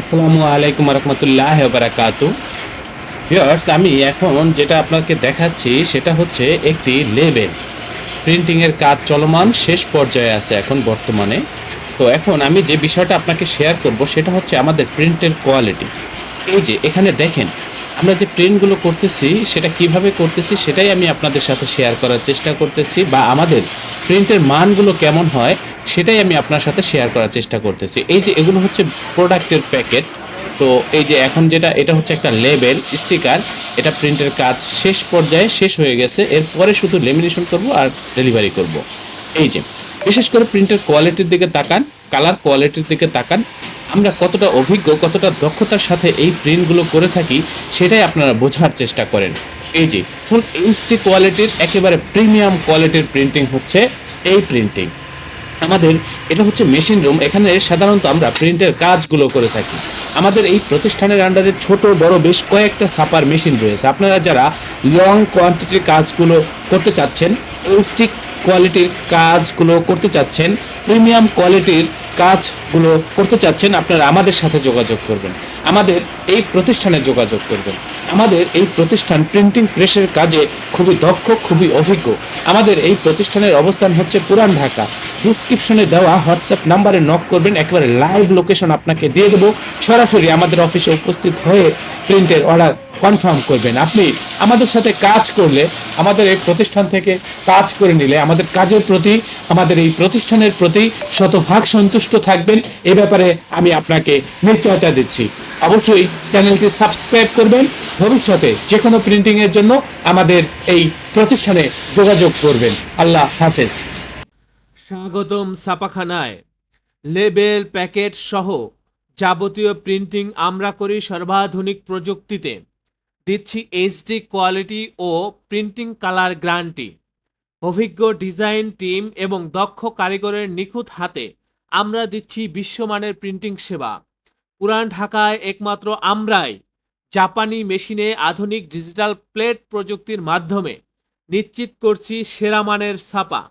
আসসালামু আলাইকুম রহমতুল্লাহ বারাকাতু। ভিউয়ার্স, আমি এখন যেটা আপনাকে দেখাচ্ছি সেটা হচ্ছে একটি লেবেল। প্রিন্টিং এর কাজ চলমান শেষ পর্যায়ে আছে এখন বর্তমানে। তো এখন আমি যে বিষয়টা আপনাকে শেয়ার করব সেটা হচ্ছে আমাদের প্রিন্টের কোয়ালিটি। এই যে এখানে দেখেন, আমরা যে প্রিন্টগুলো করতেছি সেটা কিভাবে করতেছি সেটাই আমি আপনাদের সাথে শেয়ার করার চেষ্টা করতেছি, বা আমাদের প্রিন্টের মানগুলো কেমন হয় সেটাই আমি আপনার সাথে শেয়ার করার চেষ্টা করতেছি। এই যে এগুলো হচ্ছে প্রোডাক্টের প্যাকেট। তো এই যে এখন যেটা এটা হচ্ছে একটা লেবেল স্টিকার। এটা প্রিন্টের কাজ শেষ পর্যায়ে শেষ হয়ে গেছে, এরপরে শুধু লেমিনেশন করব আর ডেলিভারি করব। এই যে বিশেষ করে প্রিন্টের কোয়ালিটির দিকে তাকান, কালার কোয়ালিটির দিকে তাকান। আমরা কতটা অভিজ্ঞ, কতটা দক্ষতার সাথে এই প্রিন্টগুলো করে থাকি সেটাই আপনারা বোঝার চেষ্টা করেন। এই যে ফুল এইচডি কোয়ালিটির একেবারে প্রিমিয়াম কোয়ালিটির প্রিন্টিং হচ্ছে এই প্রিন্টিং। আমাদের এটা হচ্ছে মেশিন রুম, এখানে সাধারণত আমরা প্রিন্টের কাজগুলো করে থাকি। আমাদের এই প্রতিষ্ঠানের আন্ডারে ছোট বড় বেশ কয়েকটা ছাপার মেশিন রয়েছে। আপনারা যারা লং কোয়ান্টিটির কাজগুলো করতে চাচ্ছেন, এইচডি কোয়ালিটির কাজগুলো করতে চাচ্ছেন, প্রিমিয়াম কোয়ালিটির কাজগুলো করতে চাচ্ছেন, আপনারা আমাদের সাথে যোগাযোগ করবেন, আমাদের এই প্রতিষ্ঠানে যোগাযোগ করবেন। আমাদের এই প্রতিষ্ঠান প্রিন্টিং প্রেসের কাজে খুবই দক্ষ, খুবই অভিজ্ঞ। আমাদের এই প্রতিষ্ঠানের অবস্থান হচ্ছে পুরান ঢাকা। ডিসক্রিপশনে দেওয়া হোয়াটসঅ্যাপ নাম্বারে নক করবেন, একেবারে লাইভ লোকেশন আপনাকে দিয়ে দেবো। সরাসরি আমাদের অফিসে উপস্থিত হয়ে প্রিন্টের অর্ডার কনফার্ম করবেন। আপনি আমাদের সাথে কাজ করলে, আমাদের এই প্রতিষ্ঠান থেকে কাজ করে নিলে আমাদের কাজের প্রতি, আমাদের এই প্রতিষ্ঠানের প্রতি শতভাগ সন্তুষ্ট থাকবেন। এ ব্যাপারে আমি আপনাকে নিশ্চয়তা দিচ্ছি। অবশ্যই চ্যানেলটি সাবস্ক্রাইব করবেন। ভবিষ্যতে যে কোনো প্রিন্টিংয়ের জন্য আমাদের এই প্রতিষ্ঠানে যোগাযোগ করবেন। আল্লাহ হাফেজ। স্বাগতম ছাপাখানায়। লেবেল, প্যাকেট সহ যাবতীয় প্রিন্টিং আমরা করি সর্বাধুনিক প্রযুক্তিতে। দিচ্ছি এইচডি কোয়ালিটি ও প্রিন্টিং কালার গ্যারান্টি। অভিজ্ঞ ডিজাইন টিম এবং দক্ষ কারিগরের নিখুঁত হাতে আমরা দিচ্ছি বিশ্বমানের প্রিন্টিং সেবা। পুরান ঢাকায় একমাত্র আমরাই জাপানি মেশিনে আধুনিক ডিজিটাল প্লেট প্রযুক্তির মাধ্যমে নিশ্চিত করছি সেরা মানের ছাপা।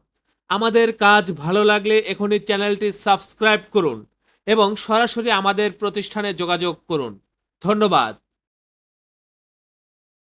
আমাদের কাজ ভালো লাগলে এখনই চ্যানেলটি সাবস্ক্রাইব করুন এবং সরাসরি আমাদের প্রতিষ্ঠানে যোগাযোগ করুন। ধন্যবাদ।